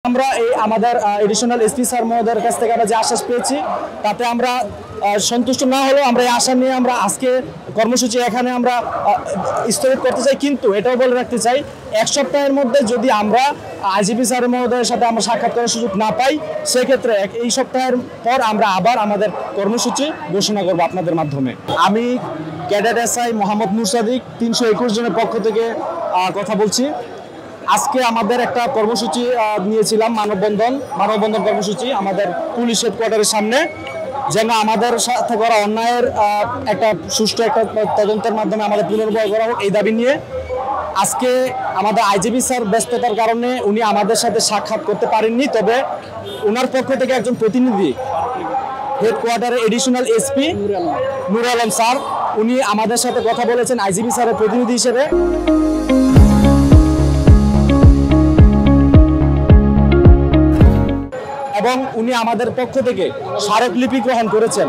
আমরা এই আমাদের এডিশনাল এসপি স্যার মহোদয়ের কাছ থেকে আমরা যে আশ্বাস পেয়েছি তাতে আমরা সন্তুষ্ট না হলেও আমরা এই আশা নিয়ে আমরা আজকে কর্মসূচি এখানে আমরা স্থগিত করতে চাই। কিন্তু এটাও বলে রাখতে চাই, এক সপ্তাহের মধ্যে যদি আমরা আইজিপি স্যার মহোদয়ের সাথে আমরা সাক্ষাৎ করার সুযোগ না পাই, সেক্ষেত্রে এই সপ্তাহের পর আমরা আবার আমাদের কর্মসূচি ঘোষণা করব আপনাদের মাধ্যমে। আমি ক্যাডেট এসআই মোহাম্মদ মুসাদিক 321 জনের পক্ষ থেকে কথা বলছি। আজকে আমাদের একটা কর্মসূচি নিয়েছিলাম, মানববন্ধন কর্মসূচি আমাদের পুলিশ হেডকোয়ার্টারের সামনে, যেন আমাদের সাথে করা অন্যায়ের একটা সুষ্ঠু একটা তদন্তের মাধ্যমে আমাদের পুনর্বহাল করা হোক, এই দাবি নিয়ে আজকে আমাদের আইজিপি স্যার ব্যস্ততার কারণে উনি আমাদের সাথে সাক্ষাৎ করতে পারেননি। তবে ওনার পক্ষ থেকে একজন প্রতিনিধি হেডকোয়ার্টারের এডিশনাল এসপি নূর আলম স্যার, উনি আমাদের সাথে কথা বলেছেন আইজিপি স্যারের প্রতিনিধি হিসেবে। এবং উনি আমাদের পক্ষ থেকে স্মারকলিপি গ্রহণ করেছেন,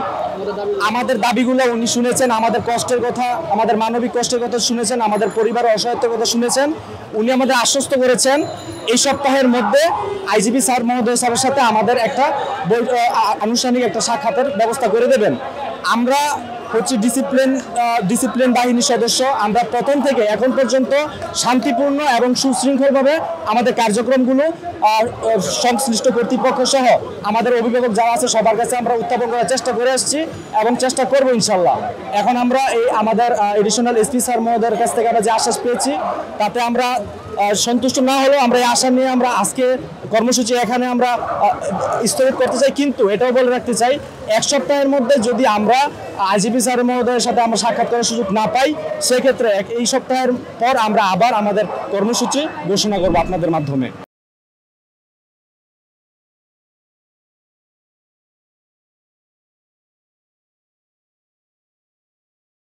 আমাদের দাবিগুলো উনি শুনেছেন, আমাদের কষ্টের কথা, আমাদের মানবিক কষ্টের কথা শুনেছেন, আমাদের পরিবারের অসহায়তার কথা শুনেছেন। উনি আমাদের আশ্বস্ত করেছেন এই সপ্তাহের মধ্যে আইজিপি স্যার মহোদয় স্যারের সাথে আমাদের একটা আনুষ্ঠানিক একটা সাক্ষাতের ব্যবস্থা করে দেবেন। আমরা হচ্ছে ডিসিপ্লিন বাহিনীর সদস্য। আমরা প্রথম থেকে এখন পর্যন্ত শান্তিপূর্ণ এবং সুশৃঙ্খলভাবে আমাদের কার্যক্রমগুলো সংশ্লিষ্ট কর্তৃপক্ষ সহ আমাদের অভিভাবক যারা আছে সবার কাছে আমরা উত্থাপন করার চেষ্টা করে আসছি এবং চেষ্টা করব ইনশাল্লাহ। এখন আমরা এই আমাদের এডিশনাল এসপি স্যার মহোদয়ের কাছ থেকে আমরা যে আশ্বাস পেয়েছি তাতে আমরা সন্তুষ্ট না হলেও আমরা এই আশা নিয়ে আমরা আজকে কর্মসূচি এখানে আমরা স্থগিত করতে চাই। কিন্তু এটাও বলে রাখতে চাই, এক সপ্তাহের মধ্যে যদি আমরা আইজিপি স্যার মহোদয়ের সাথে আমরা সাক্ষাৎ করার সুযোগ না পাই, সেক্ষেত্রে এই সপ্তাহের পর আমরা আবার আমাদের কর্মসূচি ঘোষণা করব আপনাদের মাধ্যমে।